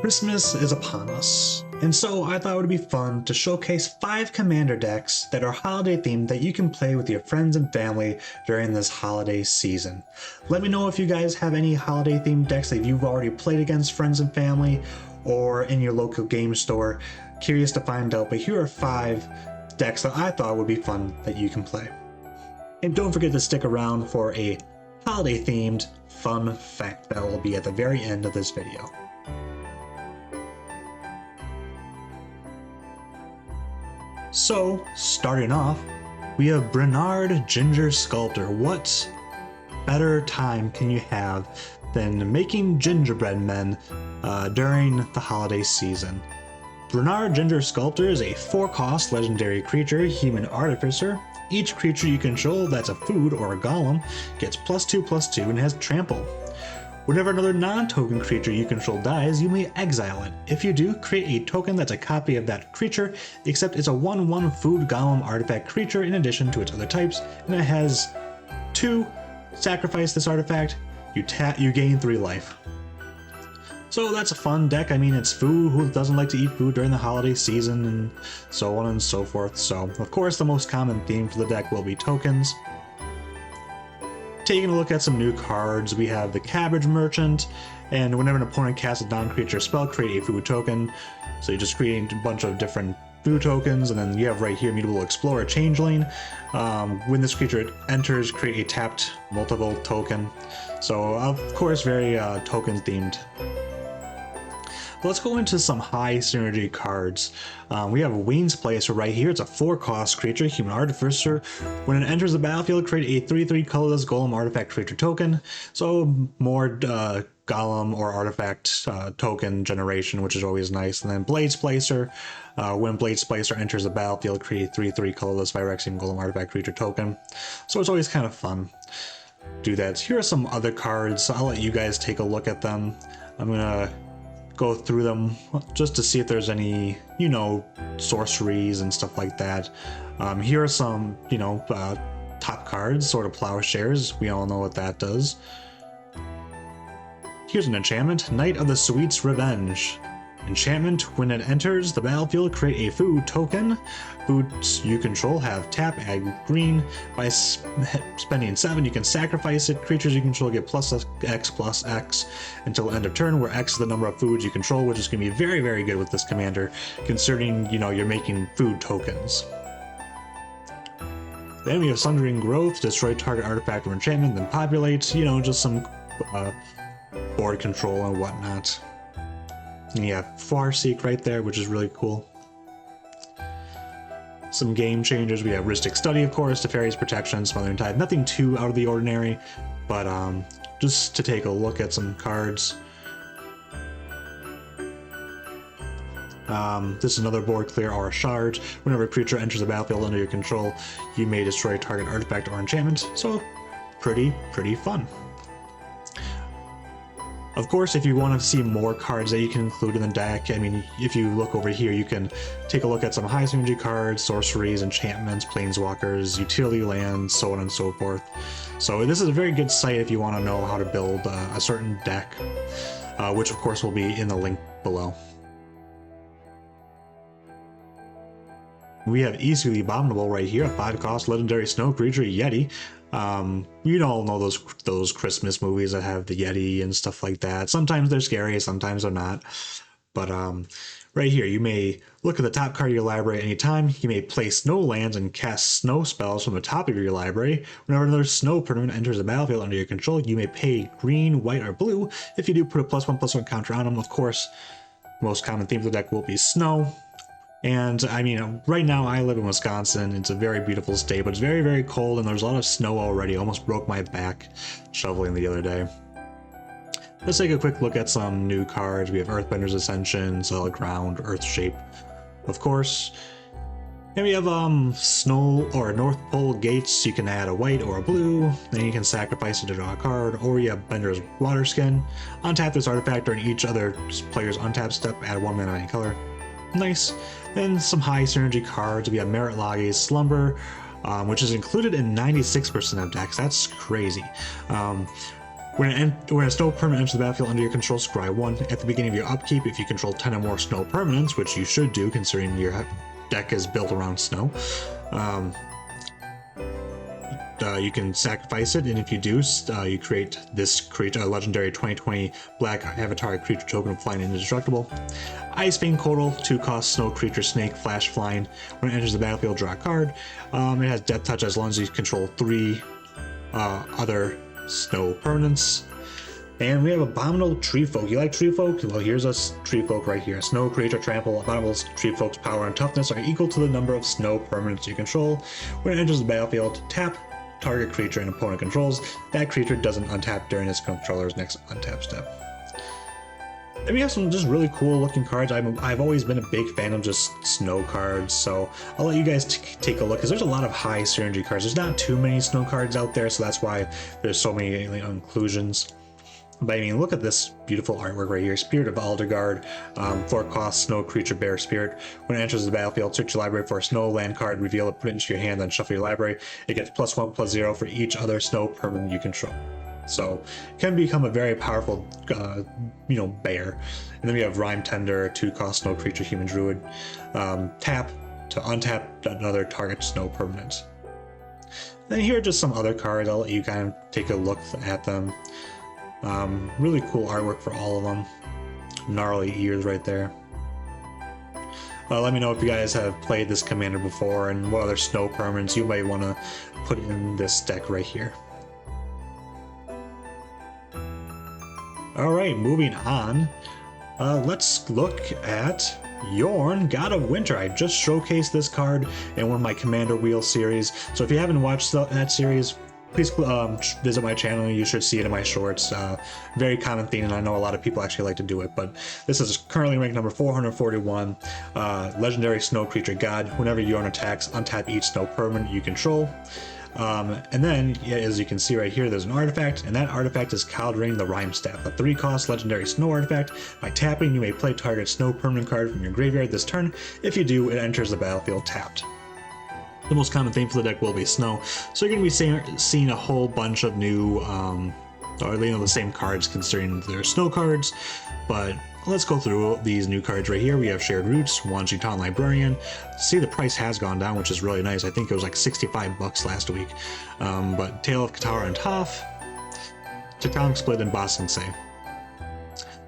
Christmas is upon us, and so I thought it would be fun to showcase 5 commander decks that are holiday themed that you can play with your friends and family during this holiday season. Let me know if you guys have any holiday themed decks that you've already played against friends and family or in your local game store. Curious to find out, but here are 5 decks that I thought would be fun that you can play. And don't forget to stick around for a holiday themed fun fact that will be at the very end of this video. So, starting off, we have Brenard Ginger Sculptor. What better time can you have than making gingerbread men during the holiday season? Brenard Ginger Sculptor is a 4-cost legendary creature, human artificer. Each creature you control that's a food or a golem gets +2/+2 and has trample. Whenever another non-token creature you control dies, you may exile it. If you do, create a token that's a copy of that creature, except it's a 1/1 food golem artifact creature in addition to its other types, and it has 2. Sacrifice this artifact, you gain 3 life. So that's a fun deck. I mean, it's food. Who doesn't like to eat food during the holiday season, and so on and so forth. So, of course, the most common theme for the deck will be tokens. Taking a look at some new cards, we have the Cabbage Merchant, and whenever an opponent casts a non-creature spell, create a food token. So you just create a bunch of different food tokens, and then you have right here Mutable Explorer Changeling. When this creature enters, create a tapped multiple token. So, of course, very token themed. Let's go into some high synergy cards. We have Wayne's Placer right here. It's a 4-cost creature, human artificer. When it enters the battlefield, create a 3/3 colorless golem artifact creature token. So more golem or artifact token generation, which is always nice. And then Blade Splicer. When Blade Splicer enters the battlefield, create a 3/3 colorless Phyrexian golem artifact creature token. So it's always kind of fun. Do that. Here are some other cards. I'll let you guys take a look at them. I'm gonna go through them just to see if there's any, sorceries and stuff like that. Here are some, top cards, Sword of Plowshares. We all know what that does. Here's an enchantment, Knight of the Sweet's Revenge. Enchantment, when it enters the battlefield, create a food token. Foods you control have tap, add green. By spending 7, you can sacrifice it. Creatures you control get +X/+X until end of turn, where X is the number of foods you control, which is going to be very, very good with this commander, considering, you're making food tokens. Then we have Sundering Growth, destroy target artifact or enchantment, then populate, just some board control and whatnot. And you have Farseek right there, which is really cool. Some game changers, we have Rhystic Study, of course, Teferi's Protection, Smothering Tide. Nothing too out of the ordinary, but just to take a look at some cards. This is another board clear Aura Shard. Whenever a creature enters the battlefield under your control, you may destroy a target artifact or enchantment. So, pretty fun. Of course, if you want to see more cards that you can include in the deck, I mean, if you look over here, you can take a look at some high synergy cards, sorceries, enchantments, planeswalkers, utility lands, so on and so forth. So this is a very good site if you want to know how to build a certain deck, which of course will be in the link below. We have Isu the Abominable right here, a 5-cost legendary snow creature, Yeti. You all know those Christmas movies that have the Yeti and stuff like that. Sometimes they're scary, sometimes they're not. But right here, you may look at the top card of your library at any time. You may play snow lands and cast snow spells from the top of your library. Whenever another snow permanent enters the battlefield under your control, you may pay green, white, or blue. If you do, put a +1/+1 counter on them. Of course, most common theme of the deck will be snow. And I mean, right now I live in Wisconsin. It's a very beautiful state, but it's very, very cold, and there's a lot of snow already. Almost broke my back shoveling the other day. Let's take a quick look at some new cards. We have Earthbender's Ascension, Solid Ground, Earthshape, of course. And we have Snow or North Pole Gates. You can add a white or a blue, then you can sacrifice it to draw a card, or you have Bender's Waterskin. Untap this artifact during each other player's untap step, add 1 mana any color. Nice. Then some high synergy cards. We have Merit Lage's Slumber, which is included in 96% of decks. That's crazy. When a snow permanent enters the battlefield under your control, scry 1. At the beginning of your upkeep, if you control 10 or more snow permanents, which you should do considering your deck is built around snow, you can sacrifice it, and if you do, you create this creature, a legendary 2020 black avatar creature token flying indestructible. Icefang Coatl, 2-cost snow creature snake, flash flying. When it enters the battlefield, draw a card. It has Death Touch as long as you control 3 other snow permanents. And we have Abominable Tree Folk. You like Tree Folk? Well, here's a Tree Folk right here. Snow creature trample. Abominable Tree Folk's power and toughness are equal to the number of snow permanents you control. When it enters the battlefield, tap target creature and opponent controls. That creature doesn't untap during its controller's next untap step. And we have some just really cool looking cards. I've always been a big fan of just snow cards, so I'll let you guys take a look, because there's a lot of high synergy cards. There's not too many snow cards out there, so that's why there's so many inclusions. But I mean, look at this beautiful artwork right here. Spirit of Aldergard, 4-cost snow creature bear spirit. When it enters the battlefield, search your library for a snow land card, reveal it, put it into your hand, then shuffle your library. It gets +1/+0 for each other snow permanent you control. So it can become a very powerful, bear. And then we have Rime Tender, 2-cost snow creature human druid. Tap to untap another target snow permanent. Then here are just some other cards. I'll let you kind of take a look at them. Really cool artwork for all of them. Gnarly ears right there. Let me know if you guys have played this commander before and what other snow permanents you might want to put in this deck right here. Alright, moving on. Let's look at Jorn, God of Winter. I just showcased this card in one of my Commander Wheel series, so if you haven't watched that series, please visit my channel. You should see it in my shorts. Very common theme, and I know a lot of people actually like to do it, but this is currently ranked number 441. Legendary snow creature god. Whenever Jorn attacks, untap each snow permanent you control. And then, as you can see right here, there's an artifact, and that artifact is Caldering the Rime Staff, a 3-cost legendary snow artifact. By tapping, you may play target snow permanent card from your graveyard this turn. If you do, it enters the battlefield tapped. The most common theme for the deck will be snow, so you're going to be seeing a whole bunch of new, the same cards considering they're snow cards, but let's go through these new cards right here. We have Shared Roots, Wanjitan Librarian. See, the price has gone down, which is really nice. I think it was like 65 bucks last week. But Tale of Katara and Toph, Tectonic Split, and Bosensei.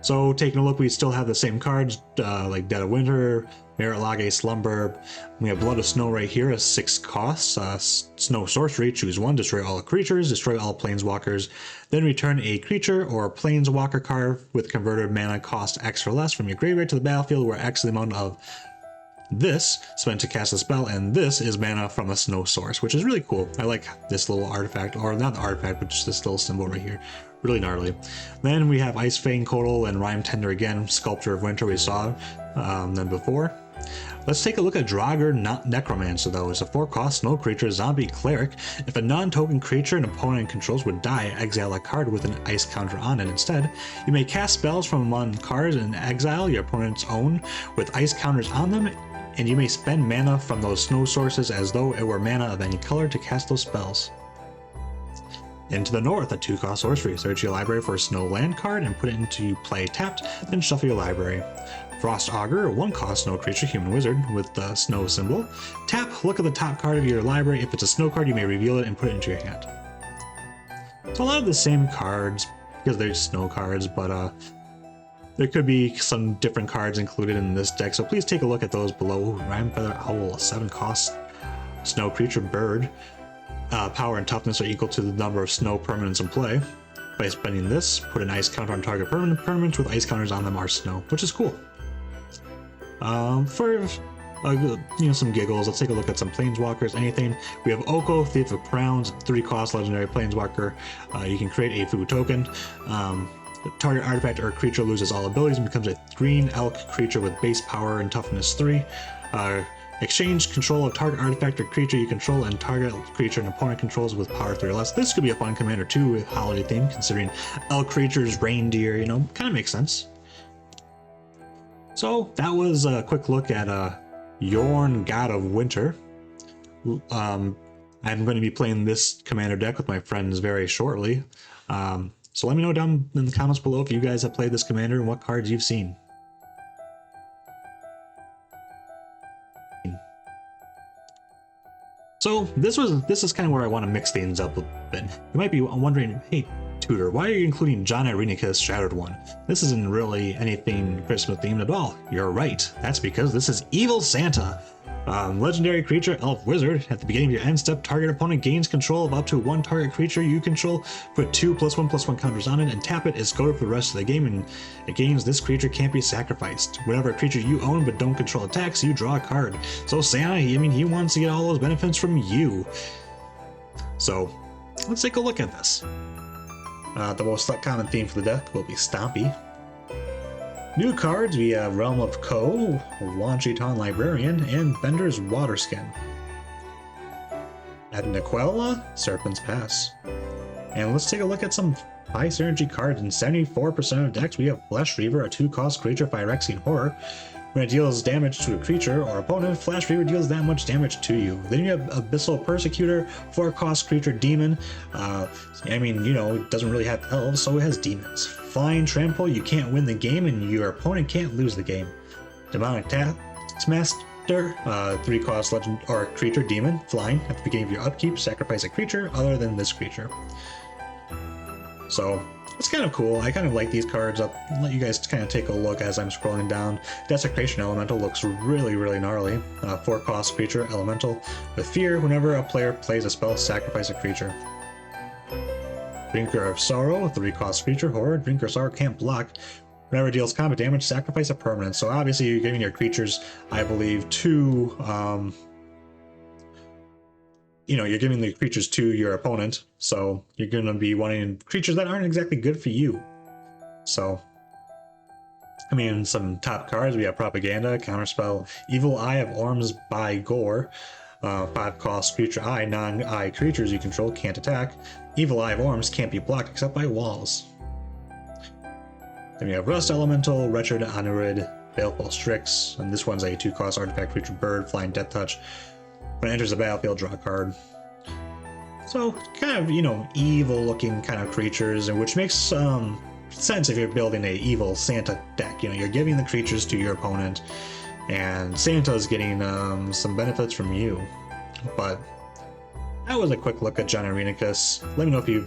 So taking a look, we still have the same cards, like Dead of Winter, Merit Lage Slumber. We have Blood of Snow right here as 6 costs. Snow Sorcery, choose 1, destroy all creatures, destroy all planeswalkers, then return a creature or a planeswalker card with converted mana cost X or less from your graveyard to the battlefield, where X is the amount of this spent to cast a spell, and this is mana from a snow source, which is really cool. I like this little artifact, or not the artifact, but just this little symbol right here. Really gnarly. Then we have Icefang Coatl and Rime Tender again, Sculptor of Winter we saw than before. Let's take a look at Draugr Necromancer, though. It's a 4-cost snow creature, zombie cleric. If a non-token creature an opponent controls would die, exile a card with an ice counter on it instead. You may cast spells from among cards and exile your opponent's own with ice counters on them, and you may spend mana from those snow sources as though it were mana of any color to cast those spells. Into the North, a 2-cost sorcery. Search your library for a snow land card and put it into play tapped, then shuffle your library. Frost Augur, a 1-cost snow creature, human wizard, with the snow symbol. Tap, look at the top card of your library. If it's a snow card, you may reveal it and put it into your hand. So a lot of the same cards, because they're snow cards, but there could be some different cards included in this deck, so please take a look at those below. Rime Feather Owl, a 7-cost snow creature bird. Power and toughness are equal to the number of snow permanents in play. By spending this, put an ice counter on target permanent. Permanents with ice counters on them are snow, which is cool. For some giggles, let's take a look at some planeswalkers. Anything. We have Oko, Thief of Crowns, 3-cost legendary planeswalker. You can create a food token. The target artifact or creature loses all abilities and becomes a green elk creature with base power and toughness 3. Exchange control of target artifact or creature you control and target creature an opponent controls with power 3 or less. This could be a fun commander too with holiday theme, considering elk creatures, reindeer, kind of makes sense. So that was a quick look at Jorn, God of Winter. I'm going to be playing this commander deck with my friends very shortly. So let me know down in the comments below if you guys have played this commander and what cards you've seen. So this is kind of where I want to mix things up a bit. You might be wondering, hey Tutor, why are you including Jon Irenicus Shattered One? This isn't really anything Christmas themed at all. You're right. That's because this is Evil Santa. Legendary creature, elf wizard. At the beginning of your end step, target opponent gains control of up to one target creature you control. Put 2 +1/+1 counters on it and tap it. It's goaded for the rest of the game, and it gains this creature can't be sacrificed. Whenever a creature you own but don't control attacks, you draw a card. So Santa, he wants to get all those benefits from you. So let's take a look at this. The most common theme for the deck will be Stompy. New cards, we have Realm of Ko, Wanchiton Librarian, and Bender's Waterskin. At Nequella, Serpent's Pass. And let's take a look at some high synergy cards. In 74% of decks, we have Flesh Reaver, a 2-cost creature, Phyrexian Horror. When it deals damage to a creature or opponent, Flash Reaver deals that much damage to you. Then you have Abyssal Persecutor, 4-cost creature demon. It doesn't really have elves, so it has demons. Flying Trample, you can't win the game and your opponent can't lose the game. Demonic Taskmaster, 3-cost legend or creature demon, flying. At the beginning of your upkeep, sacrifice a creature other than this creature. So it's kind of cool. I kind of like these cards. I'll let you guys kind of take a look as I'm scrolling down. Desecration Elemental looks really, really gnarly. 4-cost creature, Elemental. With Fear, whenever a player plays a spell, sacrifice a creature. Drinker of Sorrow, 3-cost creature, Horror. Drinker of Sorrow can't block. Whenever it deals combat damage, sacrifice a permanent. So obviously you're giving your creatures, I believe, you're giving the creatures to your opponent, so you're going to be wanting creatures that aren't exactly good for you. So, some top cards, we have Propaganda, Counterspell, Evil Eye of Orms by Gore, 5-cost creature eye, non-eye creatures you control can't attack. Evil Eye of Orms can't be blocked except by walls. Then we have Rust Elemental, Wretched Anurid, Baleful Strix, and this one's a 2-cost artifact creature bird, Flying Death Touch. When it enters the battlefield, draw a card. So, kind of, evil looking kind of creatures, which makes sense if you're building a evil Santa deck. You're giving the creatures to your opponent, and Santa's getting some benefits from you. But that was a quick look at Jon Irenicus. Let me know if you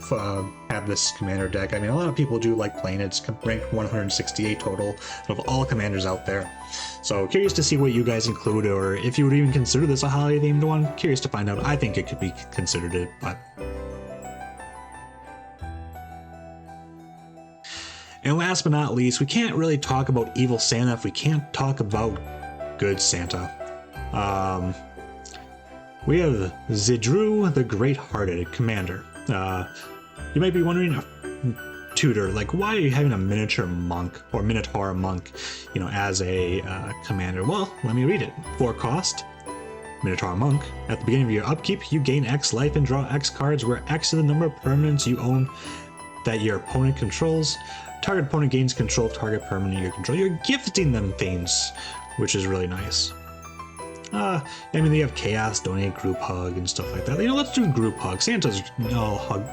have this commander deck. A lot of people do like playing it. It's ranked 168 total of all commanders out there. So curious to see what you guys include, or if you would even consider this a holiday themed one. Curious to find out. I think it could be considered it, but. And last but not least, we can't really talk about Evil Santa if we can't talk about Good Santa. We have Zedruu the Greathearted, commander. You might be wondering, Tutor, why are you having a miniature monk or minotaur monk, as a commander? Well, let me read it. 4-cost, Minotaur monk. At the beginning of your upkeep, you gain X life and draw X cards, where X is the number of permanents you own that your opponent controls. Target opponent gains control of target permanent you control. You're gifting them things, which is really nice. They have Chaos, Donate, Group Hug, and stuff like that. Let's do Group Hug. Santa's all hug,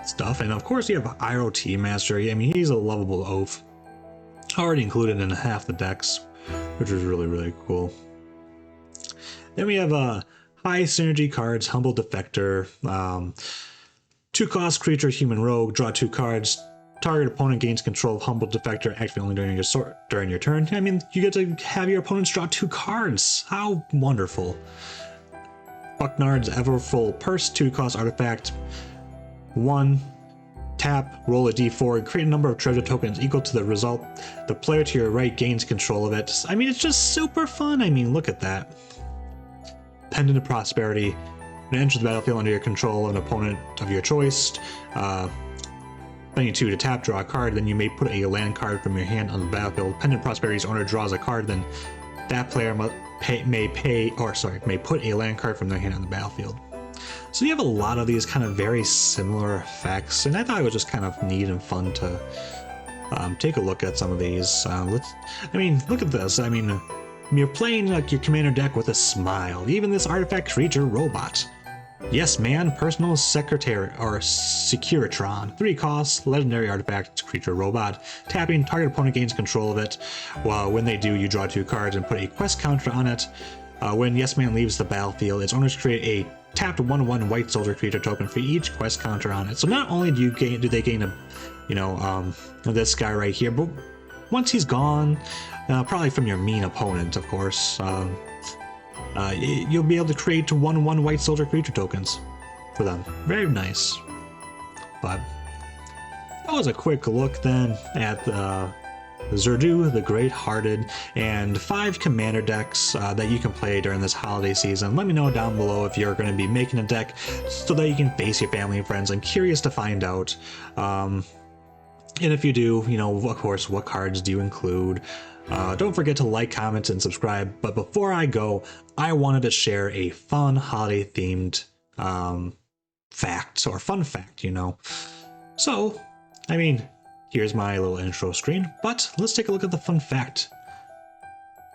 stuff. And of course, you have IoT Master. He's a lovable oaf. Already included in half the decks, which is really, really cool. Then we have high synergy cards, Humble Defector, 2-cost creature, Human Rogue, draw 2 cards. Target opponent gains control of Humble Defector, activate only during your turn. You get to have your opponents draw 2 cards. How wonderful. Bucknard's Everfull Purse, 2-cost artifact. 1, tap, roll a d4, and create a number of treasure tokens equal to the result. The player to your right gains control of it. It's just super fun. Look at that. Pendant of Prosperity. When it enters the battlefield under your control of an opponent of your choice, then you 2 to tap, draw a card, then you may put a land card from your hand on the battlefield. Pendant Prosperity's owner draws a card, then that player may put a land card from their hand on the battlefield. So you have a lot of these kind of very similar effects, and I thought it was just kind of neat and fun to take a look at some of these. Look at this. You're playing your commander deck with a smile. Even this artifact creature robot. Yes Man, Personal Secretary or Securitron. 3 costs, legendary artifact, creature robot. Tapping, target opponent gains control of it. Well, when they do, you draw 2 cards and put a quest counter on it. When Yes Man leaves the battlefield, its owners create a tapped 1/1 white soldier creature token for each quest counter on it. So not only do they gain a, this guy right here, but once he's gone, probably from your mean opponent, of course, you'll be able to create 1/1 white soldier creature tokens for them. Very nice. But that was a quick look then at Zedruu the Greathearted and 5 commander decks that you can play during this holiday season. Let me know down below if you're going to be making a deck so that you can face your family and friends. I'm curious to find out. And if you do, of course, what cards do you include? Don't forget to like, comment, and subscribe. But before I go, I wanted to share a fun holiday-themed fact, or fun fact, So, here's my little intro screen, but let's take a look at the fun fact.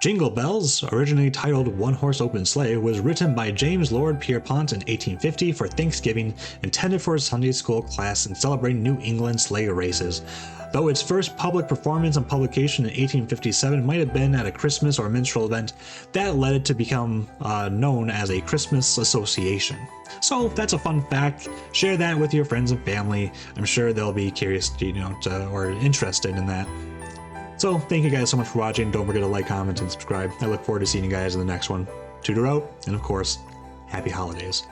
Jingle Bells, originally titled One Horse Open Sleigh, was written by James Lord Pierpont in 1850 for Thanksgiving, intended for a Sunday school class and celebrating New England sleigh races. Though its first public performance and publication in 1857 might have been at a Christmas or minstrel event, that led it to become known as a Christmas association. So that's a fun fact. Share that with your friends and family. I'm sure they'll be curious, or interested in that. So thank you guys so much for watching. Don't forget to like, comment, and subscribe. I look forward to seeing you guys in the next one. Tutor out, and of course, happy holidays.